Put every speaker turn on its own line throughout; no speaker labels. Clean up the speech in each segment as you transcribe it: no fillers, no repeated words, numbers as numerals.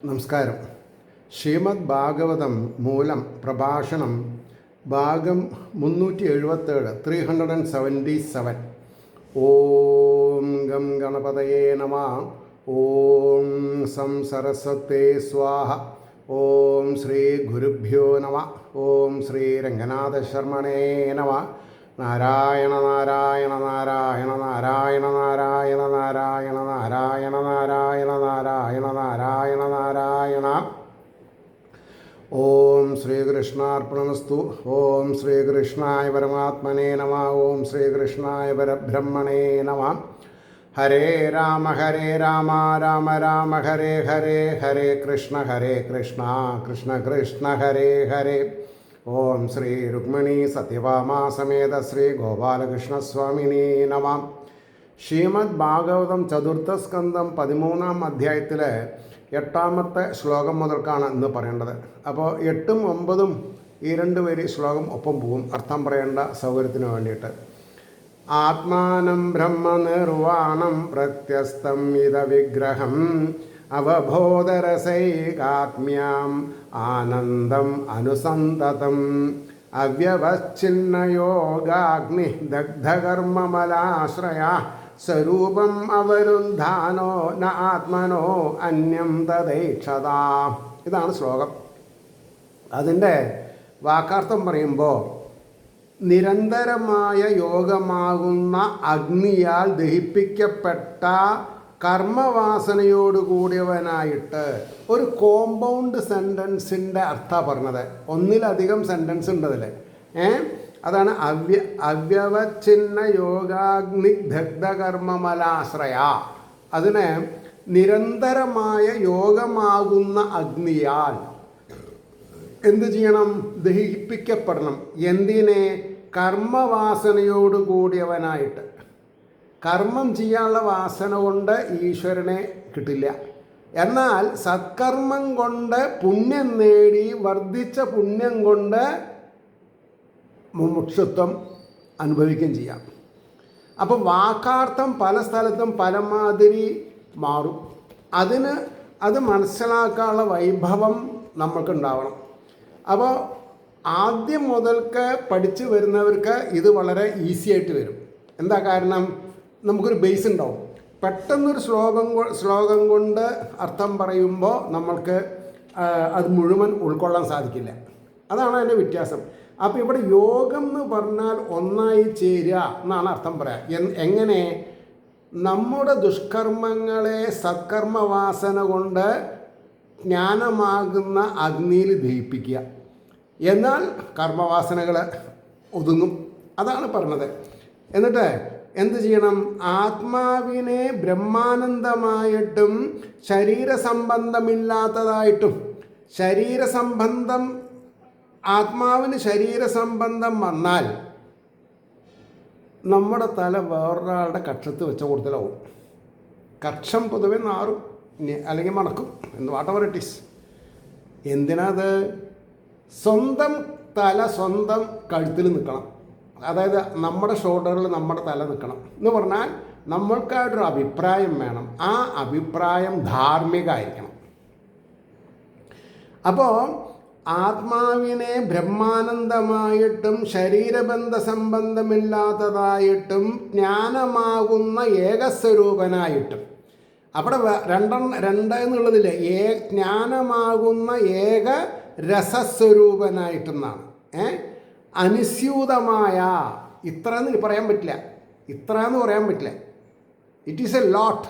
നമസ്കാരം. ശ്രീമദ് ഭാഗവതം മൂലം പ്രഭാഷണം ഭാഗം 377 377. ഓം ഗം ഗണപതയേ നമഃ. ഓം സം സരസ്വതേ സ്വാഹ. ഓം ശ്രീ ഗുരുഭ്യോ നമഃ. ഓം ശ്രീ രംഗനാഥ ശർമ്മണേ നമഃ. നാരായണ നാരായണ നാരായണ നാരായണ നാരായണ നാരായണ നാരായണ നാരായണ നാരായണ നാരായണ നാരായണ. ഓം ശ്രീകൃഷ്ണാർപ്പണമസ്തു. ഓം ശ്രീകൃഷ്ണായ പരമാത്മനേ നമഃ. ഓം ശ്രീകൃഷ്ണായ പരബ്രഹ്മണേ നമഃ. ഹരേ രാമ രാമ രാമ ഹരേ ഹരേ, ഹരേ കൃഷ്ണ കൃഷ്ണ കൃഷ്ണ ഹരേ ഹരേ. ഓം ശ്രീ രുക്മിണി സത്യഭാമാ സമേത ശ്രീ ഗോപാലകൃഷ്ണസ്വാമിനേ നമഃ. ശ്രീമദ് ഭാഗവതം ചതുർത്ഥ സ്കന്ധം 13-ാം അധ്യായത്തിലെ 8-ാമത്തെ ശ്ലോകം മുതൽക്കാണ് ഇന്ന് പറയേണ്ടത്. അപ്പോൾ 8ഉം 9ഉം ഈ 2 വരി ശ്ലോകം ഒപ്പം പോവും, അർത്ഥം പറയേണ്ട സൗകര്യത്തിന് വേണ്ടിയിട്ട്. ആത്മാനം ബ്രഹ്മനിർവാണം പ്രത്യസ്തം ഇത വിഗ്രഹം അവബോധരസൈകാത്മ്യാം ആനന്ദം അനുസന്തതം അവ്യവച്ഛിന്നയോഗാഗ്നി ദഗ്ധകർമ്മമലാശ്രയ സ്വരൂപം അവരുദ്ധാനോ ന ആത്മനോ അന്യം തദൈക്ഷത. ഇതാണ് ശ്ലോകം. അതിൻ്റെ വാക്കാർത്ഥം പറയുമ്പോൾ, നിരന്തരമായ യോഗമാകുന്ന അഗ്നിയാൽ ദഹിപ്പിക്കപ്പെട്ട കർമ്മവാസനയോടുകൂടിയവനായിട്ട്, ഒരു കോമ്പൗണ്ട് സെൻറ്റൻസിൻ്റെ അർത്ഥമാണ് പറഞ്ഞത്. ഒന്നിലധികം സെൻറ്റൻസ് ഉണ്ടതിൽ. അതാണ് അവ്യവച്ഛിന്ന യോഗാഗ്നി ദഗ്ധകർമ്മമലാശ്രയ. അതിനെ നിരന്തരമായ യോഗമാകുന്ന അഗ്നിയാൽ എന്ത് ചെയ്യണം? ദഹിപ്പിക്കപ്പെടണം. എന്തിനെ? കർമ്മവാസനയോടുകൂടിയവനായിട്ട്. കർമ്മം ചെയ്യാനുള്ള വാസന കൊണ്ട് ഈശ്വരനെ കിട്ടില്ല. എന്നാൽ സത്കർമ്മം കൊണ്ട് പുണ്യം നേടി വർദ്ധിച്ച പുണ്യം കൊണ്ട് മുമുക്ഷുത്വം അനുഭവിക്കുകയും ചെയ്യാം. അപ്പം വാക്കാർത്ഥം പല സ്ഥലത്തും പലമാതിരി മാറും. അത് മനസ്സിലാക്കാനുള്ള വൈഭവം നമ്മൾക്കുണ്ടാവണം. അപ്പോൾ ആദ്യം മുതൽക്ക് പഠിച്ചു വരുന്നവർക്ക് ഇത് വളരെ ഈസി ആയിട്ട് വരും. എന്താ കാരണം? നമുക്കൊരു ബേസ് ഉണ്ടാവും. പെട്ടെന്നൊരു ശ്ലോകം കൊണ്ട് അർത്ഥം പറയുമ്പോൾ നമ്മൾക്ക് അത് മുഴുവൻ ഉൾക്കൊള്ളാൻ സാധിക്കില്ല. അതാണ് അതിൻ്റെ വ്യത്യാസം. അപ്പോൾ ഇവിടെ യോഗം എന്ന് പറഞ്ഞാൽ ഒന്നായി ചേരുക എന്നാണ് അർത്ഥം പറയാം. എങ്ങനെ? നമ്മുടെ ദുഷ്കർമ്മങ്ങളെ സത്കർമ്മവാസന കൊണ്ട് ജ്ഞാനമാകുന്ന അഗ്നിയിൽ ദഹിപ്പിക്കുക. എന്നാൽ കർമ്മവാസനകൾ ഒതുങ്ങും. അതാണ് പറഞ്ഞത്. എന്നിട്ട് എന്ത് ചെയ്യണം? ആത്മാവിനെ ബ്രഹ്മാനന്ദമായിട്ടും ശരീരസംബന്ധമില്ലാത്തതായിട്ടും, ആത്മാവിന് ശരീരസംബന്ധം വന്നാൽ നമ്മുടെ തല വേറൊരാളുടെ കക്ഷത്ത് വെച്ച കൂടുതലാവും. കക്ഷം പൊതുവെ നാറും, അല്ലെങ്കിൽ മണക്കും, വാട്ടവർ ഇറ്റ് ഈസ്. എന്തിനാത്? സ്വന്തം തല സ്വന്തം കഴുത്തിൽ നിൽക്കണം. അതായത് നമ്മുടെ ഷോൾഡറിൽ നമ്മുടെ തല നിൽക്കണം എന്ന് പറഞ്ഞാൽ നമ്മൾക്കായിട്ടൊരു അഭിപ്രായം വേണം. ആ അഭിപ്രായം ധാർമ്മികമായിരിക്കണം. അപ്പോൾ ആത്മാവിനെ ബ്രഹ്മാനന്ദമായിട്ടും ശരീരബന്ധ സംബന്ധമില്ലാത്തതായിട്ടും ജ്ഞാനമാകുന്ന ഏകസ്വരൂപനായിട്ടും, അവിടെ രണ്ട് എന്നുള്ളതില്ല, ജ്ഞാനമാകുന്ന ഏക രസസ്വരൂപനായിട്ടെന്നാണ്. അനുസ്യൂതമായ, ഇത്ര എന്ന് പറയാൻ പറ്റില്ല. It is a lot.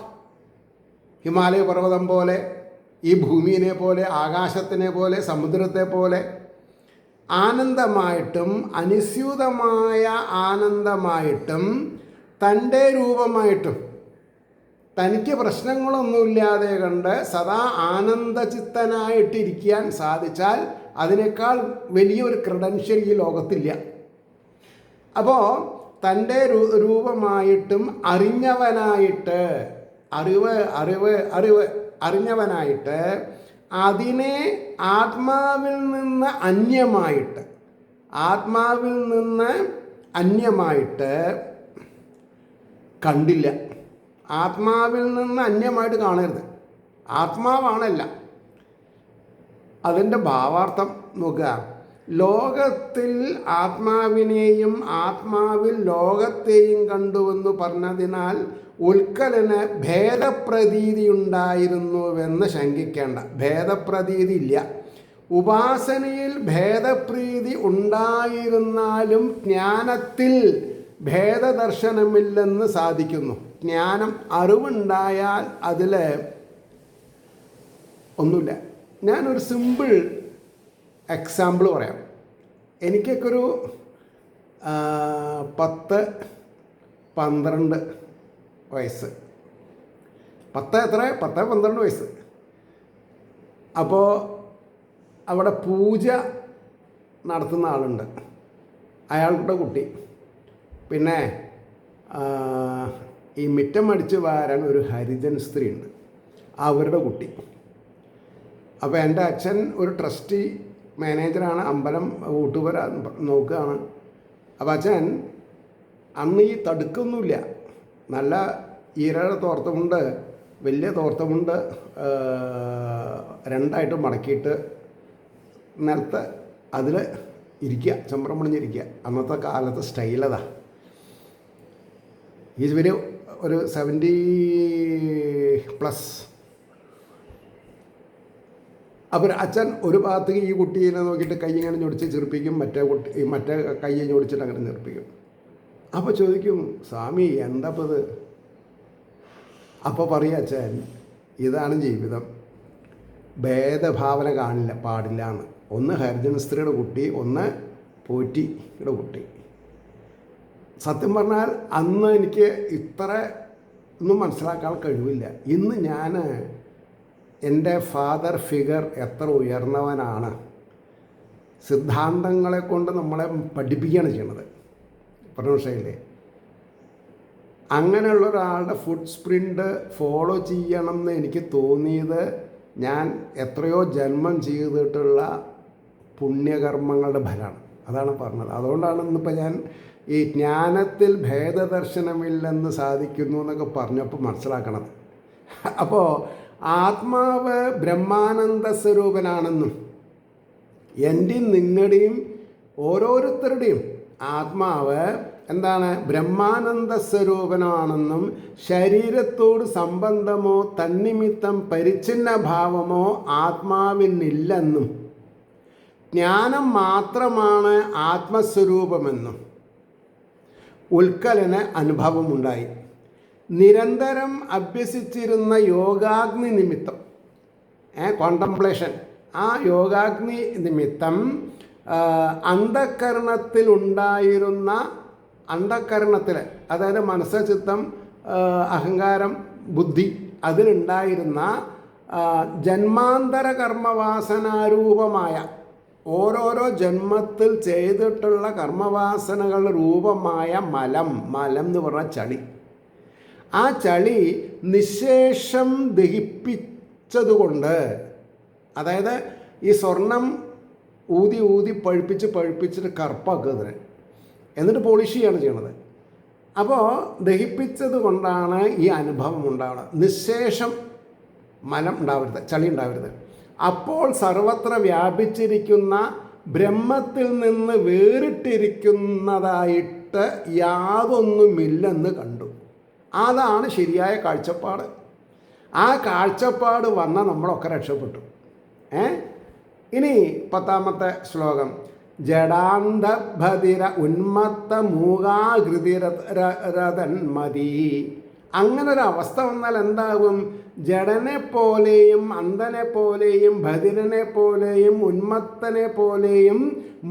Himalaya പർവ്വതം പോലെ, ഈ ഭൂമിയെ പോലെ, ആകാശത്തിനെ പോലെ, സമുദ്രത്തെ പോലെ ആനന്ദമായിട്ടും അനുസ്യൂതമായ ആനന്ദമായിട്ടും തൻ്റെ രൂപമായിട്ടും തനിക്ക് പ്രശ്നങ്ങളൊന്നുമില്ലാതെ കണ്ട് സദാ ആനന്ദചിത്തനായിട്ടിരിക്കാൻ സാധിച്ചാൽ അതിനേക്കാൾ വലിയൊരു ക്രെഡൻഷ്യൽ ഈ ലോകത്തില്ല. അപ്പോൾ തൻ്റെ രൂപമായിട്ടും അറിഞ്ഞവനായിട്ട് അതിനെ ആത്മാവിൽ നിന്ന് അന്യമായിട്ട് കണ്ടില്ല. ആത്മാവിൽ നിന്ന് അന്യമായിട്ട് കാണരുത്. ആത്മാവാണല്ല. അതിൻ്റെ ഭാവാർത്ഥം നോക്കുക. ലോകത്തിൽ ആത്മാവിനെയും ആത്മാവിൽ ലോകത്തെയും കണ്ടുവെന്ന് പറഞ്ഞതിനാൽ ഉൽക്കലന് ഭേദപ്രതീതി ഉണ്ടായിരുന്നുവെന്ന് ശങ്കിക്കേണ്ട. ഭേദപ്രതീതി ഇല്ല. ഉപാസനയിൽ ഭേദപ്രീതി ഉണ്ടായിരുന്നാലും ജ്ഞാനത്തിൽ ഭേദദർശനമില്ലെന്ന് സാധിക്കുന്നു. ജ്ഞാനം, അറിവുണ്ടായാൽ അതിൽ ഒന്നുമില്ല. ഞാനൊരു സിമ്പിൾ എക്സാമ്പിൾ പറയാം. എനിക്കൊക്കെ ഒരു 10-12 വയസ്സ്. 10-12 വയസ്സ്. അപ്പോൾ അവിടെ പൂജ നടത്തുന്ന ആളുണ്ട്, അയാളുടെ കുട്ടി. പിന്നെ ഈ മിറ്റം അടിച്ച് വാരാൻ ഒരു ഹരിജൻ സ്ത്രീ ഉണ്ട്, അവരുടെ കുട്ടി. അപ്പോൾ എൻ്റെ അച്ഛൻ ഒരു ട്രസ്റ്റി മാനേജറാണ്, അമ്പലം ഊട്ടുപുര നോക്കുകയാണ്. അപ്പോൾ അച്ഛൻ അന്ന് ഈ തടുക്കൊന്നുമില്ല, നല്ല ഈരയുടെ തോർത്തമുണ്ട്, വലിയ തോർത്തമുണ്ട്, രണ്ടായിട്ട് മടക്കിയിട്ട് നിലത്ത് അതിൽ ഇരിക്കുക, ചമ്പ്രം പണിഞ്ഞിരിക്കുക. അന്നത്തെ കാലത്ത് സ്റ്റൈലതാ. ഈസ് വെരി ഒരു 70+. അപ്പോൾ അച്ഛൻ ഒരു ഭാഗത്തേക്ക് ഈ കുട്ടീനെ നോക്കിയിട്ട് കൈ ഇങ്ങനെ ഞൊടിച്ച് ചെറുപ്പിക്കും, മറ്റേ കൈയെ ഞൊടിച്ചിട്ട് അങ്ങനെ ചെറുപ്പിക്കും. അപ്പോൾ ചോദിക്കും, സ്വാമി എന്താ ഇത്? അപ്പോൾ പറയും, അച്ഛൻ ഇതാണ് ജീവിതം, ഭേദഭാവന പാടില്ല എന്ന്. ഒന്ന് ഹരിജൻ സ്ത്രീയുടെ കുട്ടി, ഒന്ന് പോറ്റിയുടെ കുട്ടി. സത്യം പറഞ്ഞാൽ അന്ന് എനിക്ക് ഇത്ര ഒന്നും മനസ്സിലാക്കാൻ കഴിവില്ല. ഇന്ന് ഞാൻ എൻ്റെ ഫാദർ ഫിഗർ എത്ര ഉയർന്നവനാണ്, സിദ്ധാന്തങ്ങളെ കൊണ്ട് നമ്മളെ പഠിപ്പിക്കുകയാണ് ചെയ്യണത്. പ്രൊഫഷനിലെ അങ്ങനെയുള്ള ഒരാളുടെ ഫുഡ് സ്പ്രിൻ്റ് ഫോളോ ചെയ്യണം എന്ന് എനിക്ക് തോന്നിയത് ഞാൻ എത്രയോ ജന്മം ചെയ്തിട്ടുള്ള പുണ്യകർമ്മങ്ങളുടെ ഫലമാണ്. അതാണ് പറഞ്ഞത്. അതുകൊണ്ടാണ് ഇന്നിപ്പോൾ ഞാൻ ഈ ജ്ഞാനത്തിൽ ഭേദദർശനമില്ലെന്ന് സാധിക്കുന്നു എന്നൊക്കെ പറഞ്ഞപ്പോൾ മനസ്സിലാക്കണത്. അപ്പോൾ ആത്മാവ് ബ്രഹ്മാനന്ദ സ്വരൂപനാണെന്നും എൻ്റെയും നിങ്ങളുടെയും ഓരോരുത്തരുടെയും ആത്മാവ് എന്താണ്, ബ്രഹ്മാനന്ദ സ്വരൂപനാണെന്നും ശരീരത്തോട് സംബന്ധമോ തന്നിമിത്തം പരിച്ഛിന്ന ഭാവമോ ആത്മാവിനില്ലെന്നും ജ്ഞാനം മാത്രമാണ് ആത്മസ്വരൂപമെന്നും ഉൽക്കലന് അനുഭവമുണ്ടായി. നിരന്തരം അഭ്യസിച്ചിരുന്ന യോഗാഗ്നി നിമിത്തം, കോണ്ടംപ്ലേഷൻ, ആ യോഗാഗ്നി നിമിത്തം അന്ധക്കരണത്തിൽ, അതായത് മനസ്സ്, ചിത്തം, അഹങ്കാരം, ബുദ്ധി, അതിലുണ്ടായിരുന്ന ജന്മാന്തര കർമ്മവാസനാരൂപമായ ഓരോരോ ജന്മത്തിൽ ചെയ്തിട്ടുള്ള കർമ്മവാസനകളുടെ രൂപമായ മലം എന്ന് പറഞ്ഞ ചളി, ആ ചളി നിശേഷം ദഹിപ്പിച്ചതുകൊണ്ട്, അതായത് ഈ സ്വർണം ഊതി പഴുപ്പിച്ചിട്ട് കറുപ്പാക്കുന്നതിന്, എന്നിട്ട് പോളിഷ് ചെയ്യാണ് ചെയ്യണത്. അപ്പോൾ ദഹിപ്പിച്ചത് കൊണ്ടാണ് ഈ അനുഭവം ഉണ്ടാവുന്നത്. നിശേഷം മലം ഉണ്ടാവരുത്, ചളി ഉണ്ടാവരുത്. അപ്പോൾ സർവത്ര വ്യാപിച്ചിരിക്കുന്ന ബ്രഹ്മത്തിൽ നിന്ന് വേറിട്ടിരിക്കുന്നതായിട്ട് യാതൊന്നുമില്ലെന്ന് കണ്ടു. അതാണ് ശരിയായ കാഴ്ചപ്പാട്. ആ കാഴ്ചപ്പാട് വന്നാൽ നമ്മളൊക്കെ രക്ഷപ്പെട്ടു. ഇനി 10ാമത്തെ ശ്ലോകം. ജഡാന്തഭതിര ഉന്മത്ത മൂകാകൃതിരതൻ മതി. അങ്ങനൊരവസ്ഥ വന്നാൽ എന്താകും? ജഡനെ പോലെയും അന്ധനെ പോലെയും ബധിരനെ പോലെയും ഉന്മത്തനെ പോലെയും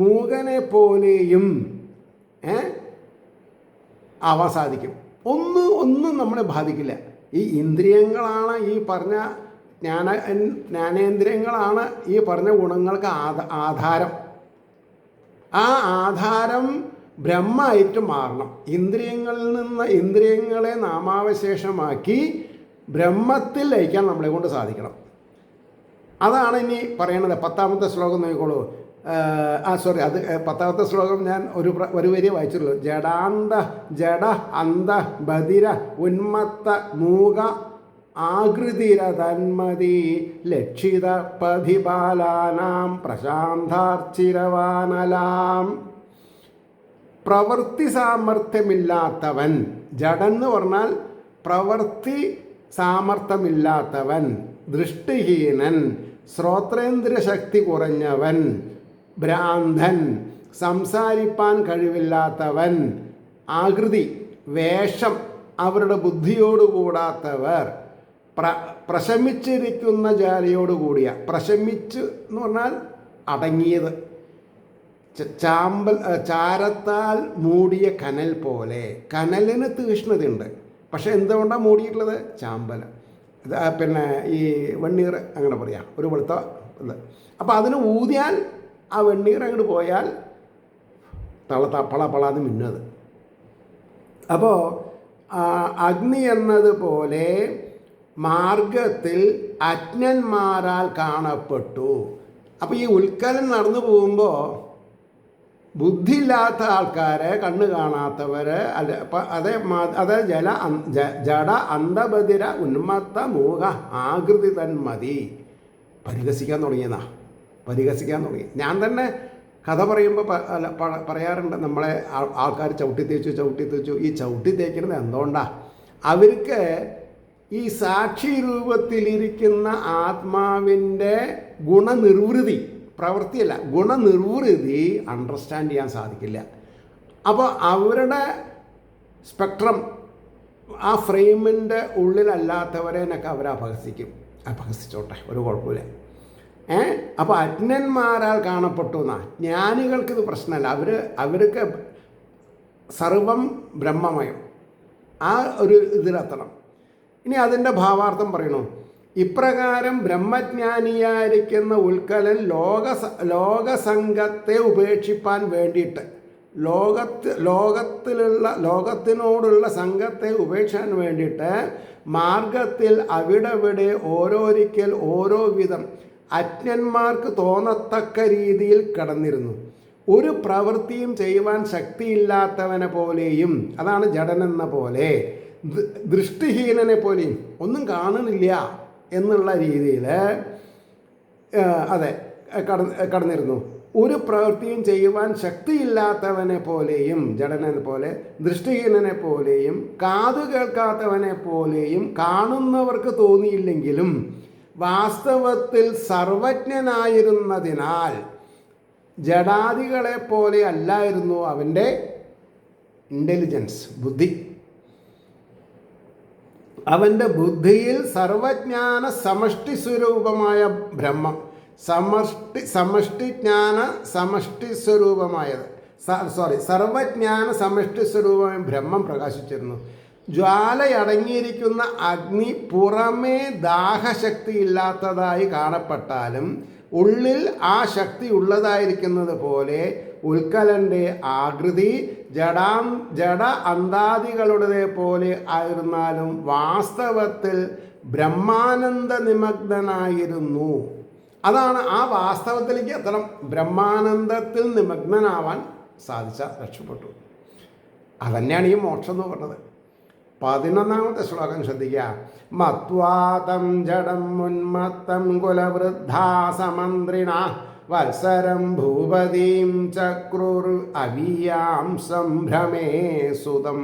മൂകനെ പോലെയും ആവാൻ സാധിക്കും. ഒന്നും നമ്മളെ ബാധിക്കില്ല. ഈ ഇന്ദ്രിയങ്ങളാണ് ഈ പറഞ്ഞ ജ്ഞാനേന്ദ്രിയങ്ങളാണ് ഈ പറഞ്ഞ ഗുണങ്ങൾക്ക് ആധാരം. ആ ആധാരം ബ്രഹ്മമായിട്ട് മാറണം. ഇന്ദ്രിയങ്ങളിൽ നിന്ന് ഇന്ദ്രിയങ്ങളെ നാമാവശേഷമാക്കി ബ്രഹ്മത്തിൽ ലയിക്കാൻ നമ്മളെ കൊണ്ട് സാധിക്കണം. അതാണ് ഇനി പറയണത്. 10ാമത്തെ ശ്ലോകം നോക്കിക്കോളൂ. സോറി, അത് 10ാമത്തെ ശ്ലോകം ഞാൻ ഒരു വരി വായിച്ചുള്ളൂ. ജഡ അന്ധ ബധിര ഉന്മത്ത മൂക ആകൃതിരതന്മതി ലക്ഷിത പതിപാലാനാം പ്രശാന്താർച്ചിരവാനലാം. പ്രവൃത്തി സാമർഥ്യമില്ലാത്തവൻ, ജഡെന്ന് പറഞ്ഞാൽ പ്രവൃത്തി സാമർഥ്യമില്ലാത്തവൻ, ദൃഷ്ടിഹീനൻ, ശ്രോത്രേന്ദ്രിയ ശക്തി കുറഞ്ഞവൻ, ഭ്രാന്തൻ, സംസാരിപ്പാൻ കഴിവില്ലാത്തവൻ, ആകൃതി വേഷം അവരുടെ ബുദ്ധിയോടുകൂടാത്തവർ, പ്രശമിച്ചിരിക്കുന്ന ജാലയോടുകൂടിയ, പ്രശമിച്ച് എന്ന് പറഞ്ഞാൽ അടങ്ങിയത്, ചാരത്താൽ മൂടിയ കനൽ പോലെ. കനലിന് തീഷ്ണതയുണ്ട്, പക്ഷെ എന്തുകൊണ്ടാണ് മൂടിയിട്ടുള്ളത്? ചാമ്പൽ. പിന്നെ ഈ വെണ്ണീർ അങ്ങനെ പറയാം, ഒരു വെളുത്ത ഇത്. അപ്പോൾ അതിന് ഊതിയാൽ ആ വെണ്ണീർ അങ്ങോട്ട് പോയാൽ പളാന്ന് മിന്നത്. അപ്പോൾ അഗ്നി എന്നതുപോലെ മാർഗത്തിൽ അജ്ഞന്മാരാൽ കാണപ്പെട്ടു. അപ്പോൾ ഈ ഉൽക്കലൻ നടന്നു പോകുമ്പോൾ ബുദ്ധിയില്ലാത്ത ആൾക്കാരെ, കണ്ണ് കാണാത്തവർ, അതേ ജഡ അന്ധബധിര ഉന്മത്ത മൂഹ ആകൃതി തന്മതി പരിഹസിക്കാൻ തുടങ്ങി. ഞാൻ തന്നെ കഥ പറയുമ്പോൾ പറയാറുണ്ട്, നമ്മളെ ആൾക്കാർ ചവിട്ടി തേച്ചു. ഈ ചവിട്ടി തേക്കുന്നത് എന്തുകൊണ്ടാണ്? അവർക്ക് ഈ സാക്ഷി രൂപത്തിലിരിക്കുന്ന ആത്മാവിൻ്റെ ഗുണനിർവൃതി, പ്രവൃത്തിയല്ല ഗുണനിർവൃതി അണ്ടർസ്റ്റാൻഡ് ചെയ്യാൻ സാധിക്കില്ല. അപ്പോൾ അവരുടെ സ്പെക്ട്രം ആ ഫ്രെയിമിൻ്റെ ഉള്ളിലല്ലാത്തവരെന്നൊക്കെ അവർ അപഹസിച്ചോട്ടെ, ഒരു കുഴപ്പമില്ല. അപ്പോൾ അജ്ഞന്മാരാൽ കാണപ്പെട്ടു എന്നാ. ജ്ഞാനികൾക്കിത് പ്രശ്നമല്ല, അവർക്ക് സർവം ബ്രഹ്മമയം, ആ ഒരു ഇതിലെത്തണം. ഇനി അതിൻ്റെ ഭാവാർത്ഥം പറയണു. ഇപ്രകാരം ബ്രഹ്മജ്ഞാനിയായിരിക്കുന്ന ഉൽക്കലൻ ലോകസംഘത്തെ ഉപേക്ഷിപ്പാൻ വേണ്ടിയിട്ട്, ലോകത്തിനോടുള്ള സംഘത്തെ ഉപേക്ഷിക്കാൻ വേണ്ടിയിട്ട് മാർഗത്തിൽ അവിടെവിടെ ഓരോരിക്കൽ ഓരോ വിധം അജ്ഞന്മാർക്ക് തോന്നത്തക്ക രീതിയിൽ കടന്നിരുന്നു. ഒരു പ്രവൃത്തിയും ചെയ്യുവാൻ ശക്തിയില്ലാത്തവനെ പോലെയും, അതാണ് ജഡനെന്ന പോലെ, ദൃഷ്ടിഹീനനെ പോലെയും, ഒന്നും കാണുന്നില്ല എന്നുള്ള രീതിയിൽ കടന്നിരുന്നു. ഒരു പ്രവൃത്തിയും ചെയ്യുവാൻ ശക്തിയില്ലാത്തവനെ പോലെയും, ജഡനെ പോലെ, ദൃഷ്ടിഹീനനെ പോലെയും, കാതു കേൾക്കാത്തവനെ പോലെയും കാണുന്നവർക്ക് തോന്നിയില്ലെങ്കിലും വാസ്തവത്തിൽ സർവജ്ഞനായിരുന്നതിനാൽ ജഡാദികളെ പോലെ അല്ലായിരുന്നു അവൻ്റെ ഇൻ്റലിജൻസ്, ബുദ്ധി. അവൻ്റെ ബുദ്ധിയിൽ സർവജ്ഞാന സമഷ്ടി സ്വരൂപമായ ബ്രഹ്മം, സമഷ്ടിജ്ഞാന സമഷ്ടി സ്വരൂപമായത് സർവജ്ഞാന സമഷ്ടി സ്വരൂപമായ ബ്രഹ്മം പ്രകാശിച്ചിരുന്നു. ജ്വാലയടങ്ങിയിരിക്കുന്ന അഗ്നി പുറമേ ദാഹശക്തി ഇല്ലാത്തതായി കാണപ്പെട്ടാലും ഉള്ളിൽ ആ ശക്തി ഉള്ളതായിരിക്കുന്നത് പോലെ ഉൽക്കലൻ്റെ ആകൃതി ജഡ അന്താദികളുടെ പോലെ ആയിരുന്നാലും വാസ്തവത്തിൽ ബ്രഹ്മാനന്ദ നിമഗ്നനായിരുന്നു. അതാണ് ആ വാസ്തവത്തിലേക്ക് എത്തണം. ബ്രഹ്മാനന്ദത്തിൽ നിമഗ്നനാവാൻ സാധിച്ച രക്ഷപ്പെട്ടു. അതന്നെയാണ് ഈ മോക്ഷം എന്ന് പറഞ്ഞത്. 11ാമത്തെ ശ്ലോകം ശ്രദ്ധിക്കുക. മത്വാതം ജഡം ഉന്മത്തം കുലവൃദ്ധാസമന്ത്രിണ വത്സരം ഭൂപതീം ചക്രുർ അവിയാം സംഭ്രമേ സുതം.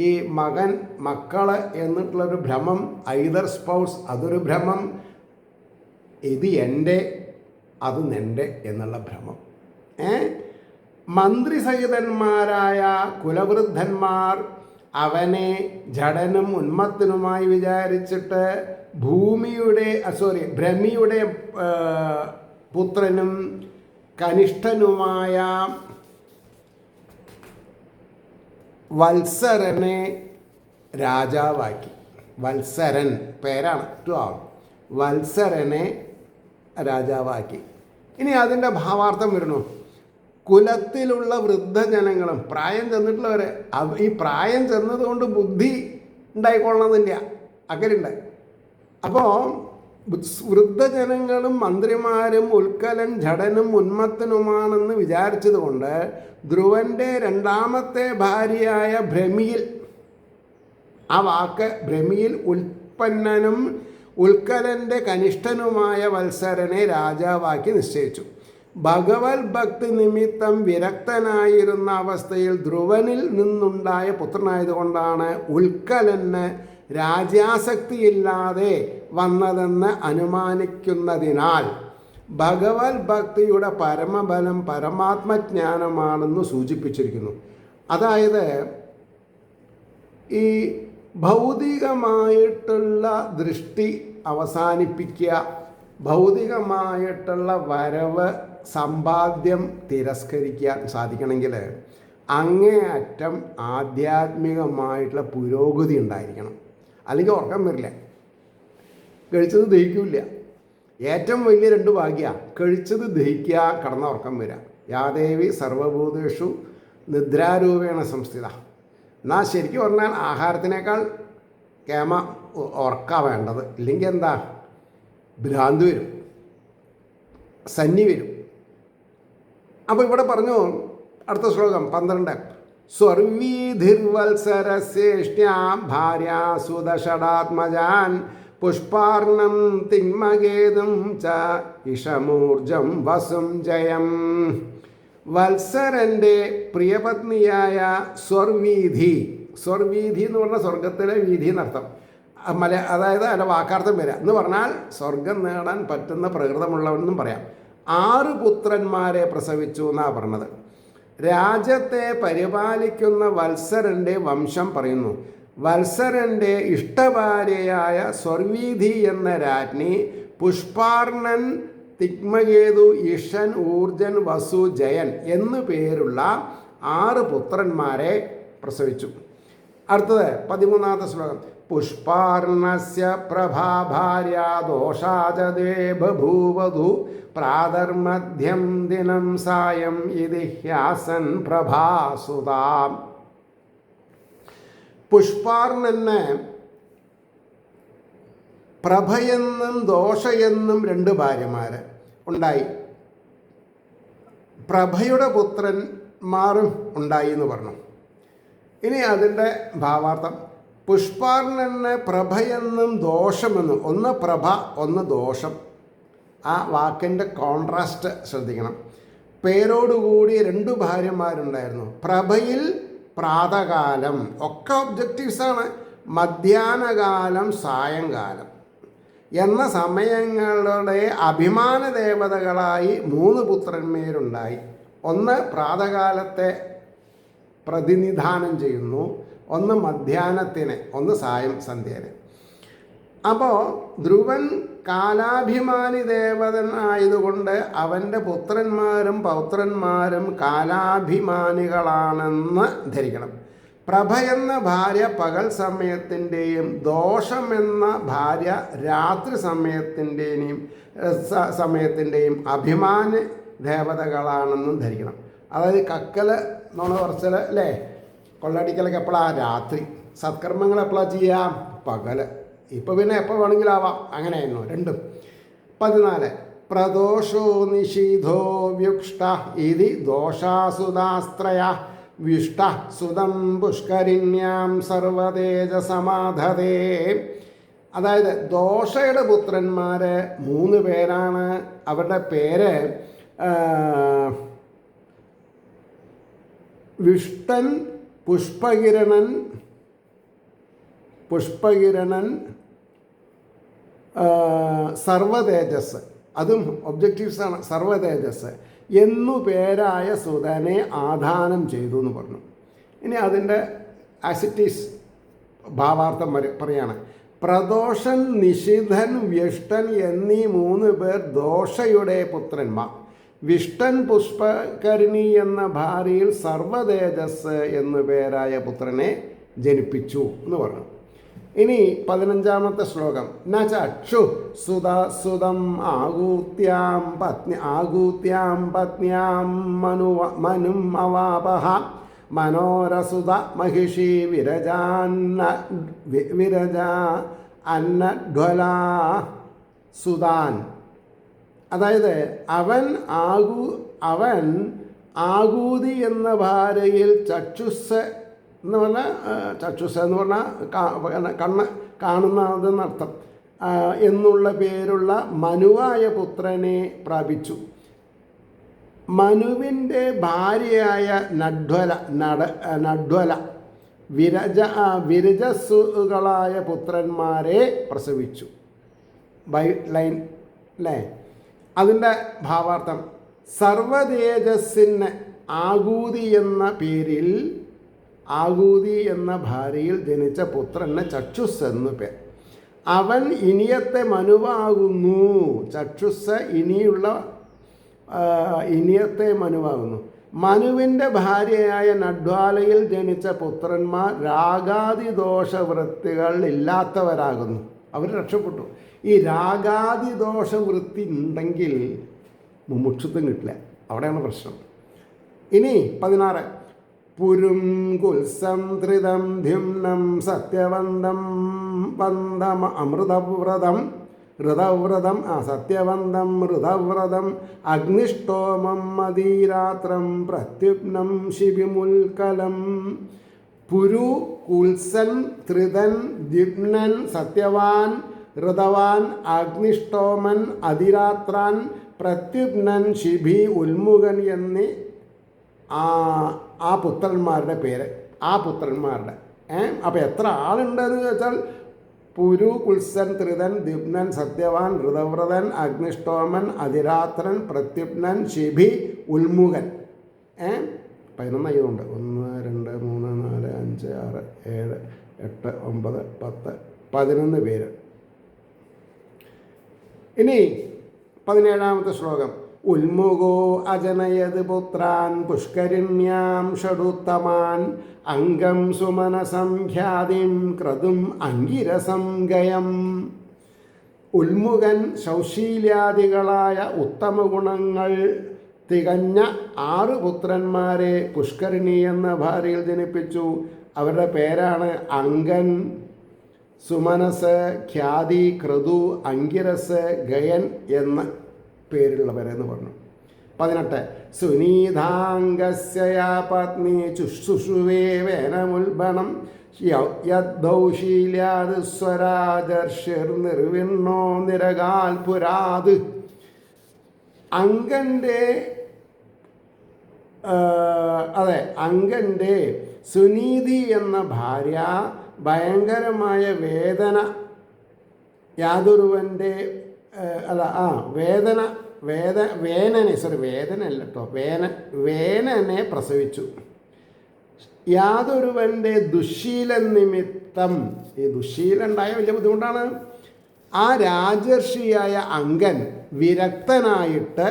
ഈ മക്കള് എന്നിട്ടുള്ളൊരു ഭ്രമം, ഐദർ സ്പൗസ് അതൊരു ഭ്രമം, ഇത് എൻ്റെ അത് നിൻ്റെ എന്നുള്ള ഭ്രമം. മന്ത്രിസഹിതന്മാരായ കുലവൃദ്ധന്മാർ അവനെ ജഡനും ഉന്മത്തനുമായി വിചാരിച്ചിട്ട് ഭ്രമിയുടെ പുത്രനും കനിഷ്ഠനുമായ വത്സരനെ രാജാവാക്കി. വത്സരൻ പേരാണ്, വത്സരനെ രാജാവാക്കി. ഇനി അതിൻ്റെ ഭാവാർത്ഥം വരുന്നു. കുലത്തിലുള്ള വൃദ്ധജനങ്ങളും പ്രായം ചെന്നിട്ടുള്ളവരെ, ഈ പ്രായം ചെന്നതുകൊണ്ട് ബുദ്ധി ഉണ്ടായിക്കൊള്ളണമെന്നില്ല, അങ്ങനെയുണ്ട്. അപ്പോൾ വൃദ്ധജനങ്ങളും മന്ത്രിമാരും ഉൽക്കലൻ ജഡനും ഉന്മത്തനുമാണെന്ന് വിചാരിച്ചതുകൊണ്ട് ധ്രുവൻ്റെ 2ാമത്തെ ഭാര്യയായ ഭ്രമിയിൽ, ആ വാക്ക് ഭ്രമിയിൽ ഉൽപ്പന്നനും ഉൽക്കലൻ്റെ കനിഷ്ഠനുമായ വത്സരനെ രാജാവാക്കി നിശ്ചയിച്ചു. ഭഗവത് ഭക്തി നിമിത്തം വിരക്തനായിരുന്ന അവസ്ഥയിൽ ധ്രുവനിൽ നിന്നുണ്ടായ പുത്രനായതുകൊണ്ടാണ് ഉൽക്കലന് രാജ്യാസക്തിയില്ലാതെ വന്നതെന്ന് അനുമാനിക്കുന്നതിനാൽ ഭഗവത് ഭക്തിയുടെ പരമബലം പരമാത്മജ്ഞാനമാണെന്ന് സൂചിപ്പിച്ചിരിക്കുന്നു. അതായത് ഈ ഭൗതികമായിട്ടുള്ള ദൃഷ്ടി അവസാനിപ്പിക്കുക, ഭൗതികമായിട്ടുള്ള വരവ് സമ്പാദ്യം തിരസ്കരിക്കാൻ സാധിക്കണമെങ്കിൽ അങ്ങേയറ്റം ആധ്യാത്മികമായിട്ടുള്ള പുരോഗതി ഉണ്ടായിരിക്കണം. അല്ലെങ്കിൽ ഉറക്കം വരില്ല, കഴിച്ചത് ദഹിക്കില്ല. ഏറ്റവും വലിയ രണ്ട് ഭാഗ്യ, കഴിച്ചത് ദഹിക്കുക, കടന്ന ഉറക്കം വരിക. യാദേവി സർവഭൂതേഷു നിദ്രാരൂപേണ സംസ്ഥിത. എന്നാൽ ശരിക്കും പറഞ്ഞാൽ ആഹാരത്തിനേക്കാൾ കേമ ഉറക്കാണ് വേണ്ടത്. ഇല്ലെങ്കിൽ എന്താ, ഭ്രാന്ത് വരും, സന്നി വരും. അപ്പോൾ ഇവിടെ പറഞ്ഞു അടുത്ത ശ്ലോകം 12. സ്വർവീധിർവത്സരശ്രേഷ്ഠ്യാം ഭാര്യാസുദഷടാത്മജാൻ പുഷ്പാർണം തിന്മകേതും ച ഇഷമൂർജം വസും ജയം. വത്സരൻ്റെ പ്രിയപത്നിയായ സ്വർവീധി, സ്വർവീധി എന്ന് പറഞ്ഞാൽ സ്വർഗത്തിലെ വീതി എന്നർത്ഥം. അതായത് അതിൻ്റെ വാക്കാർത്ഥം വരിക എന്ന് പറഞ്ഞാൽ സ്വർഗം നേടാൻ പറ്റുന്ന പ്രകൃതമുള്ളവനെന്നും പറയാം. 6 പുത്രന്മാരെ പ്രസവിച്ചു എന്നാണ് പറഞ്ഞത്. രാജ്യത്തെ പരിപാലിക്കുന്ന വത്സരൻ്റെ വംശം പറയുന്നു. വത്സരൻ്റെ ഇഷ്ടഭാര്യയായ സ്വർവീധി എന്ന രാജ്ഞി പുഷ്പാർണൻ, തിഗ്മകേതു, ഇഷൻ, ഊർജൻ, വസു, ജയൻ എന്നു പേരുള്ള 6 പുത്രന്മാരെ പ്രസവിച്ചു. അടുത്തത് 13ാമത്തെ ശ്ലോകം. പുഷ്പാർണസ്യ പ്രഭാഭാര്യ ദോഷാചതേ ബഭൂവധു പ്രാതർമധ്യം ദിനം സായം ഇതി ഹ്യാസൻ പ്രഭാസുതാം. പുഷ്പാർണന് പ്രഭയെന്നും ദോഷയെന്നും 2 ഭാര്യമാർ ഉണ്ടായി. പ്രഭയുടെ പുത്രന്മാരും ഉണ്ടായി എന്ന് പറഞ്ഞു. ഇനി അതിൻ്റെ ഭാവാർത്ഥം. പുഷ്പാർണന് പ്രഭയെന്നും ദോഷമെന്നും, ഒന്ന് പ്രഭ ഒന്ന് ദോഷം. ആ വാക്കിൻ്റെ കോൺട്രാസ്റ്റ് ശ്രദ്ധിക്കണം. പേരോടുകൂടി 2 ഭാര്യമാരുണ്ടായിരുന്നു. പ്രഭയിൽ പ്രാതകാലം, ഒക്കെ ഒബ്ജക്റ്റീവ്സാണ്. മധ്യാഹ്നകാലം, സായങ്കാലം എന്ന സമയങ്ങളുടെ അഭിമാന ദേവതകളായി 3 പുത്രന്മാരുണ്ടായി. ഒന്ന് പ്രാതകാലത്തെ പ്രതിനിധാനം ചെയ്യുന്നു, ഒന്ന് മധ്യാഹ്നത്തിനെ, ഒന്ന് സായം സന്ധ്യേനെ. അപ്പോൾ ധ്രുവൻ കാലാഭിമാനി ദേവതൻ ആയതുകൊണ്ട് അവൻ്റെ പുത്രന്മാരും പൗത്രന്മാരും കാലാഭിമാനികളാണെന്ന് ധരിക്കണം. പ്രഭ എന്ന ഭാര്യ പകൽ സമയത്തിൻ്റെയും ദോഷമെന്ന ഭാര്യ രാത്രി സമയത്തിൻ്റെയും അഭിമാന ദേവതകളാണെന്നും ധരിക്കണം. അതായത് കക്കൽ നുണ പറച്ചൽ അല്ലേ, കൊള്ളടിക്കലൊക്കെ എപ്പോഴാണ്? രാത്രി. സത്കർമ്മങ്ങൾ എപ്പോഴാണ് ചെയ്യാം? പകൽ. ഇപ്പോൾ പിന്നെ എപ്പോൾ വേണമെങ്കിലും ആവാം. അങ്ങനെയായിരുന്നു രണ്ടും. 14. പ്രദോഷോ നിഷീധോ വ്യുക്ഷ്ട ഇതി ദോഷാസുതാസ്ത്രയ വിഷ്ട സുതം പുഷ്കരിണ്യാം സർവതേജസമാധതേ. അതായത് ദോഷയുടെ പുത്രന്മാർ 3 പേരാണ്. അവരുടെ പേര് വിഷ്ടൻ, പുഷ്പകിരണൻ, സർവതേജസ്. അതും ഒബ്ജക്റ്റീവ്സാണ്. സർവതേജസ് എന്നു പേരായ സുതനെ ആദാനം ചെയ്തു എന്ന് പറഞ്ഞു. ഇനി അതിൻ്റെ ആസിറ്റീസ് ഭാവാർത്ഥം പറയാണ്. പ്രദോഷൻ, നിഷിധൻ, വ്യുഷ്ടൻ എന്നീ 3 പേർ ദോഷയുടെ പുത്രന്മാർ. വിഷ്ടൻ പുഷ്പകരിണി എന്ന ഭാര്യയിൽ സർവതേജസ് എന്നു പേരായ പുത്രനെ ജനിപ്പിച്ചു എന്ന് പറഞ്ഞു. ഇനി 15ാമത്തെ ശ്ലോകം. ന ചക്ഷു സുതം ആകൂത്യാം പത്ന്യാം മനും അവാപഹ മനോരസുത മഹിഷി വിരജ അന്നഡ്വലാ സുതാൻ. അതായത് അവൻ ആകൂതി എന്ന ഭാര്യയിൽ ചക്ഷുസ് എന്ന് പറഞ്ഞാൽ ചക്ഷുസ് എന്ന് പറഞ്ഞാൽ കണ്ണ് കാണുന്നതെന്നർത്ഥം എന്നുള്ള പേരുള്ള മനുവായ പുത്രനെ പ്രാപിച്ചു. മനുവിൻ്റെ ഭാര്യയായ നഡ്വല വിരജസ്സുകളായ പുത്രന്മാരെ പ്രസവിച്ചു. ബൈ ലൈൻ അല്ലേ? അതിൻ്റെ ഭാവാർത്ഥം സർവതേജസ്സിന് ആകൂതി എന്ന പേരിൽ ആകൂതി എന്ന ഭാര്യയിൽ ജനിച്ച പുത്രന് ചക്ഷുസ് എന്നു പേർ. അവൻ ഇനിയത്തെ മനുവാകുന്നു. ചക്ഷുസ് ഇനിയത്തെ മനുവാകുന്നു. മനുവിൻ്റെ ഭാര്യയായ നഡ്വാലയിൽ ജനിച്ച പുത്രന്മാർ രാഗാദിദോഷവൃത്തികൾ ഇല്ലാത്തവരാകുന്നു. അവർ രക്ഷപ്പെട്ടു. ഈ രാഗാദിദോഷവൃത്തി ഉണ്ടെങ്കിൽ മുമുക്ഷുത്വം കിട്ടില്ല. അവിടെയാണ് പ്രശ്നം. ഇനി 16 പുരും കുൽസം ധൃതം ദ്യുമ്നം സത്യവന്തം വന്ദം അമൃതവ്രതം സത്യവന്തം ഋതവ്രതം അഗ്നിഷ്ടോമം മദീരാത്രം പ്രത്യുപ്നം ശിബിമുൽക്കലം. പുരു കുൽസൻ ധൃതൻ ദ്യുമ്നൻ സത്യവാൻ ഋതവാൻ അഗ്നിഷ്ടോമൻ അതിരാത്രാൻ പ്രത്യുപ്നൻ ശിബി ഉൽമുഖൻ എന്നീ ആ പുത്രന്മാരുടെ പേര്. ആ പുത്രന്മാരുടെ അപ്പോൾ എത്ര ആളുണ്ടെന്ന് ചോദിച്ചാൽ പുരു കുൽസൻ ത്രിതൻ ദ്യുപ്നൻ സത്യവാൻ ഋതവ്രതൻ അഗ്നിഷ്ടോമൻ അതിരാത്രൻ പ്രത്യുപ്നൻ ശിബി ഉൽമുഖൻ. 11 ആയതുകൊണ്ട് 1 2 3 4 5 6 7 8 9 10 11 പേര്. ഇനി 17ാമത്തെ ശ്ലോകം. ഉൽമുഖോ അജനയത് പുത്രാൻ പുഷ്കരിണ്യാം ഷഡുത്തമാൻ അംഗം സുമനസംഖ്യാതിം ക്രതും അങ്കിരസം ഗയം. ഉൽമുഖൻ ശൗശീല്യാദികളായ ഉത്തമ ഗുണങ്ങൾ തികഞ്ഞ 6 പുത്രന്മാരെ പുഷ്കരിണി എന്ന ഭാര്യയിൽ ജനിപ്പിച്ചു. അവരുടെ പേരാണ് അങ്കൻ, സുമനസ്, ഖ്യാതി, ക്രതു, അങ്കിരസ്, ഗയൻ എന്ന പേരുള്ളവരെന്ന് പറഞ്ഞു. 18 സുനീതാംഗസ്യ പത്നി ചുശുഷുവേ വേനമുൽബണം യദ്ദൗശീല്യാത് സ്വരാജർഷിർ നിർവിണ്ണോ നിരകാൽ പുരാത്. അങ്കൻ്റെ സുനീതി എന്ന ഭാര്യ ഭയങ്കരമായ വേനനെ പ്രസവിച്ചു. യാതൊരുവൻ്റെ ദുശ്ശീല നിമിത്തം, ഈ ദുശ്ശീലം ഉണ്ടായ വലിയ ബുദ്ധിമുട്ടാണ്. ആ രാജർഷിയായ അങ്കൻ വിരക്തനായിട്ട്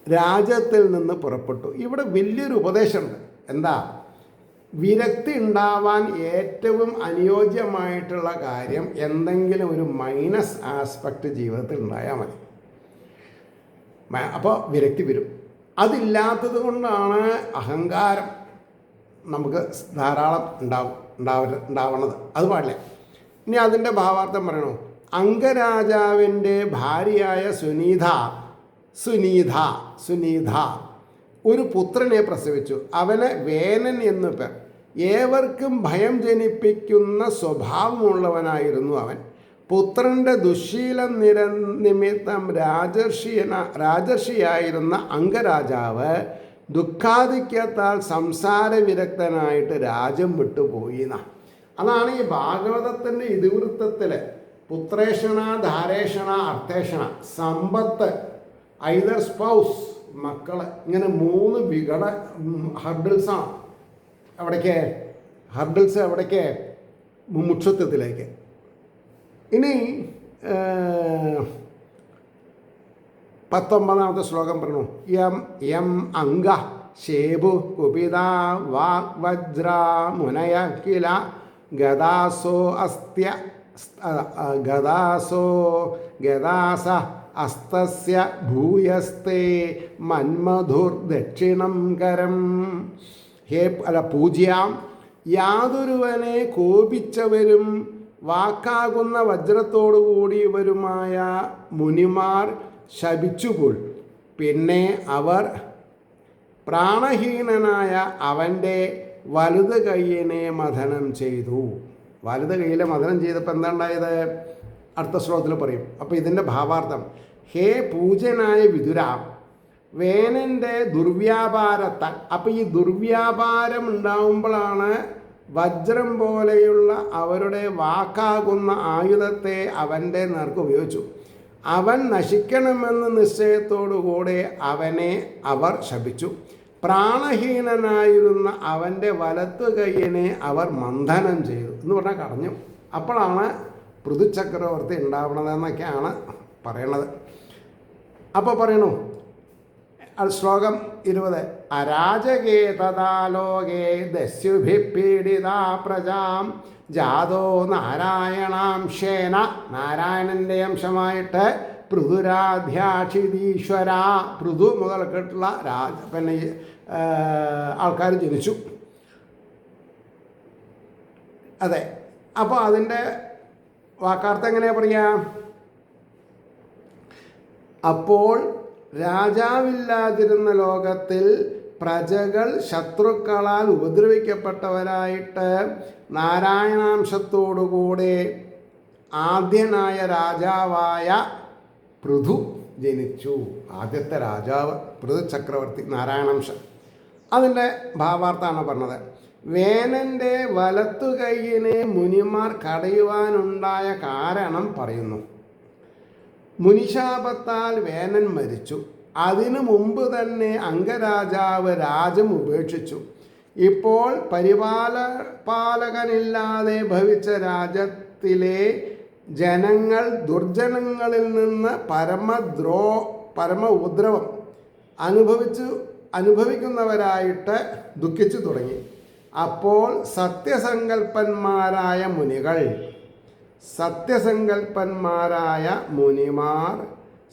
രാജ്യത്തിൽ നിന്ന് പുറപ്പെട്ടു. ഇവിടെ വലിയൊരു ഉപദേശമുണ്ട്. എന്താ? വിരക്തി ഉണ്ടാവാൻ ഏറ്റവും അനുയോജ്യമായിട്ടുള്ള കാര്യം എന്തെങ്കിലും ഒരു മൈനസ് ആസ്പെക്റ്റ് ജീവിതത്തിൽ ഉണ്ടായാൽ മതി. അപ്പോൾ വിരക്തി വരും. അതില്ലാത്തത് കൊണ്ടാണ് അഹങ്കാരം നമുക്ക് ധാരാളം ഉണ്ടാവണത്. അത് പാടില്ല. ഇനി അതിൻ്റെ ഭാവാർത്ഥം പറയണോ? അംഗരാജാവിൻ്റെ ഭാര്യയായ സുനീത ഒരു പുത്രനെ പ്രസവിച്ചു. അവന് വേനൻ എന്നു പേർ. ഏവർക്കും ഭയം ജനിപ്പിക്കുന്ന സ്വഭാവമുള്ളവനായിരുന്നു അവൻ. പുത്രൻ്റെ ദുശ്ശീലം നിമിത്തം രാജർഷിയായിരുന്ന അംഗരാജാവ് ദുഃഖാധിക്യത്താൽ സംസാരവിരക്തനായിട്ട് രാജ്യം വിട്ടുപോയി. അതാണ് ഈ ഭാഗവതത്തിൻ്റെ ഇതിവൃത്തത്തിൽ പുത്രേഷണ, ധാരേഷണ, അർത്ഥേഷണ, സമ്പത്ത്, ഐദർ സ്പൗസ്, മക്കള്, ഇങ്ങനെ 3 ഹർഡിൽസാണ്. എവിടേക്ക് മുമുക്ഷത്വത്തിലേക്ക്. ഇനി 19ാമത്തെ ശ്ലോകം പറഞ്ഞു. യം അംഗ ശേബു കുപിത വാഗ്വജ്ര മുനയ കില ഗദാസ അസ്തസ്യ ഭൂയസ്തേ മന്മധുർദക്ഷിണം കരം. പൂജ്യാം. യാതൊരുവനെ കോപിച്ചവരും വാക്കാകുന്ന വജ്രത്തോടു കൂടിയവരുമായ മുനിമാർ ശപിച്ചുപോൾ. പിന്നെ അവർ പ്രാണഹീനനായ അവൻ്റെ വലത് കൈയിനെ മഥനം ചെയ്തു. വലത് കൈയിലെ മഥനം ചെയ്തപ്പോൾ എന്താ ഉണ്ടായത്? അടുത്ത ശ്ലോകത്തിൽ പറയും. അപ്പോൾ ഇതിൻ്റെ ഭാവാർത്ഥം: ഹേ പൂജ്യനായ വിതുര, വേനൻ്റെ ദുർവ്യാപാരത്താൽ. അപ്പോൾ ഈ ദുർവ്യാപാരം ഉണ്ടാവുമ്പോഴാണ് വജ്രം പോലെയുള്ള അവരുടെ വാക്കാകുന്ന ആയുധത്തെ അവൻ്റെ നേർക്ക് ഉപയോഗിച്ചു. അവൻ നശിക്കണമെന്ന നിശ്ചയത്തോടുകൂടെ അവനെ അവർ ശപിച്ചു. പ്രാണഹീനനായിരുന്ന അവൻ്റെ വലത്തു കൈയിനെ അവർ മന്ഥനം ചെയ്തു എന്ന് പറഞ്ഞാൽ കടഞ്ഞു. അപ്പോഴാണ് പൃഥുചക്രവർത്തി ഉണ്ടാവണതെന്നൊക്കെയാണ് പറയണത്. അപ്പോൾ പറയണു ശ്ലോകം 20: അരാജകേ തഥാലോകേ ദസ്യുഭി പീഡിതാ പ്രജാം ജാതോ നാരായണാംശേന. നാരായണൻ്റെ അംശമായിട്ട് പൃഥുരാധ്യാക്ഷിതീശ്വര, പൃഥു മുതൽക്കിട്ടുള്ള പിന്നെ ആൾക്കാർ ജനിച്ചു. അതെ. അപ്പോൾ അതിൻ്റെ വാക്കാർത്ഥം എങ്ങനെയാണ് പറയുക? അപ്പോൾ രാജാവില്ലാതിരുന്ന ലോകത്തിൽ പ്രജകൾ ശത്രുക്കളാൽ ഉപദ്രവിക്കപ്പെട്ടവരായിട്ട് നാരായണാംശത്തോടുകൂടെ ആദ്യനായ രാജാവായ പൃഥു ജനിച്ചു. ആദ്യത്തെ രാജാവ് പൃഥു ചക്രവർത്തി, നാരായണാംശം. അതിൻ്റെ ഭാവാർത്ഥാണ് പറഞ്ഞത്. വേനൻ്റെ വലത്തു കൈയിനെ മുനിമാർ കടയുവാനുണ്ടായ കാരണം പറയുന്നു. മുനിശാപത്താൽ വേനൻ മരിച്ചു. അതിനു മുമ്പ് തന്നെ അംഗരാജാവ് രാജ്യം ഉപേക്ഷിച്ചു. ഇപ്പോൾ പാലകനില്ലാതെ ഭവിച്ച രാജ്യത്തിലെ ജനങ്ങൾ ദുർജനങ്ങളിൽ നിന്ന് പരമ ഉപദ്രവം അനുഭവിക്കുന്നവരായിട്ട് ദുഃഖിച്ചു തുടങ്ങി. അപ്പോൾ സത്യസങ്കൽപ്പന്മാരായ മുനിമാർ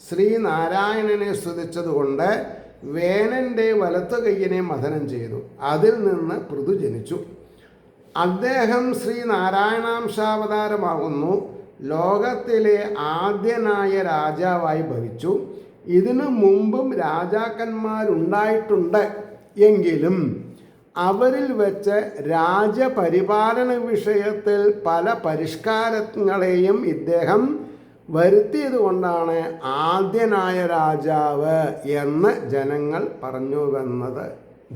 ശ്രീനാരായണനെ സ്തുതിച്ചതുകൊണ്ട് വേനൻ്റെ വലത്തു കൈയിനെ മഥനം ചെയ്തു. അതിൽ നിന്ന് പൃഥു ജനിച്ചു. അദ്ദേഹം ശ്രീനാരായണാംശാവതാരമാകുന്നു. ലോകത്തിലെ ആദ്യനായ രാജാവായി ഭവിച്ചു. ഇതിനു മുമ്പും രാജാക്കന്മാരുണ്ടായിട്ടുണ്ട്. എങ്കിലും അവരിൽ വെച്ച് രാജ്യപരിപാലന വിഷയത്തിൽ പല പരിഷ്കാരങ്ങളെയും ഇദ്ദേഹം വരുത്തിയത് കൊണ്ടാണ് ആദ്യനായ രാജാവ് എന്ന് ജനങ്ങൾ പറഞ്ഞുവെന്നത്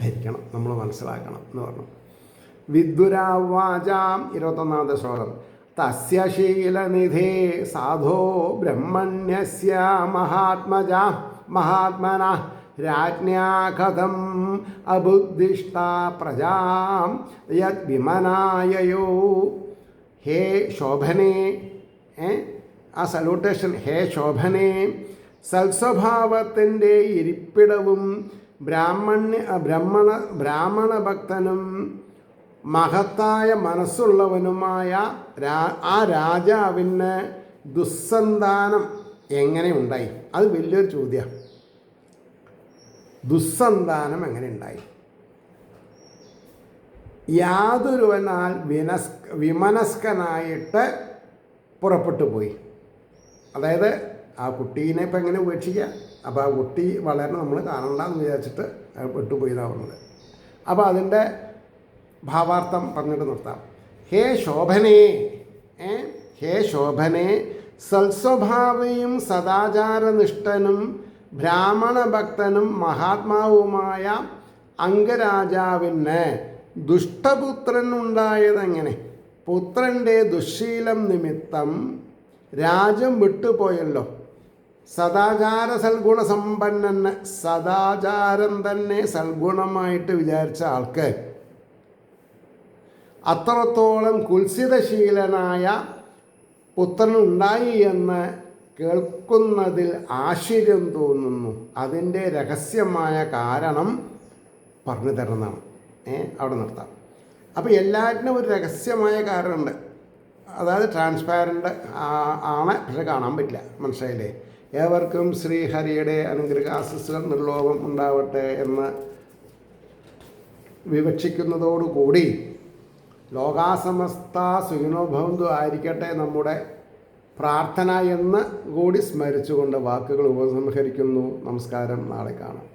ധരിക്കണം, നമ്മൾ മനസ്സിലാക്കണം എന്ന് പറഞ്ഞു. വിദ്യുരാവാചാം 21 ശ്ലോകം: തസ്യ ശീലനിധേ സാധോ ബ്രഹ്മണ്യസ്യ മഹാത്മന രാജ്ഞാ കഥം അബുദ്ധിഷ്ടാ പ്രജാം യദ്വിമനായയോ. ഹേ ശോഭനേ, ആ സല്യൂട്ടേഷൻ, ഹേ ശോഭനേ, സൽസ്വഭാവത്തിൻ്റെ ഇരിപ്പിടവും ബ്രാഹ്മണ ഭക്തനും മഹത്തായ മനസ്സുള്ളവനുമായ ആ രാജാവിന് ദുസ്സന്താനം എങ്ങനെ ഉണ്ടായി? അത് വലിയൊരു ചോദ്യമാണ്. ദുസ്സന്താനം എങ്ങനെ ഉണ്ടായി? യാതൊരുവനാൽ വിമനസ്കനായിട്ട് പുറപ്പെട്ടു പോയി. അതായത് ആ കുട്ടീനെ ഇപ്പം എങ്ങനെ ഉപേക്ഷിക്കുക? അപ്പോൾ ആ കുട്ടി വളരെ നമ്മൾ കാണണ്ടെന്ന് വിചാരിച്ചിട്ട് വിട്ടുപോയി എന്നാണ് പറഞ്ഞത്. അപ്പോൾ അതിൻ്റെ ഭാവാർത്ഥം പറഞ്ഞിട്ട് നിർത്താം. ഹേ ശോഭനേ, ഹേ ശോഭനേ, സൽസ്വഭാവിയും സദാചാരനിഷ്ഠനും ബ്രാഹ്മണ ഭക്തനും മഹാത്മാവുമായ അംഗരാജാവിന് ദുഷ്ടപുത്രൻ ഉണ്ടായതെങ്ങനെ? പുത്രൻ്റെ ദുശ്ശീലം നിമിത്തം രാജ്യം വിട്ടുപോയല്ലോ. സദാചാര സൽഗുണ സമ്പന്നന്, സദാചാരം തന്നെ സൽഗുണമായിട്ട് വിചാരിച്ച ആൾക്ക് അത്രത്തോളം കുൽസിതശീലനായ പുത്രനുണ്ടായി എന്ന് കേൾക്കുന്നതിൽ ആശ്ചര്യം തോന്നുന്നു. അതിൻ്റെ രഹസ്യമായ കാരണം പറഞ്ഞു തരുന്നതാണ്. അവിടെ നിർത്താം. അപ്പോൾ എല്ലാറ്റിനും ഒരു രഹസ്യമായ കാരണമുണ്ട്. അതായത് ട്രാൻസ്പാരൻ്റ് ആണ്, പക്ഷെ കാണാൻ പറ്റില്ല. മനസ്സിലായില്ലേ? ഏവർക്കും ശ്രീഹരിയുടെ അനുഗ്രഹാശിസ്സുകൾ നിർലോഭം ഉണ്ടാവട്ടെ എന്ന് വിവക്ഷിക്കുന്നതോടുകൂടി ലോകാസമസ്ത സുഖിനോഭവന്തു ആയിരിക്കട്ടെ നമ്മുടെ പ്രാർത്ഥന എന്ന് കൂടി സ്മരിച്ചുകൊണ്ട് വാക്കുകൾ ഉപസംഹരിക്കുന്നു. നമസ്കാരം. നാളെ കാണാം.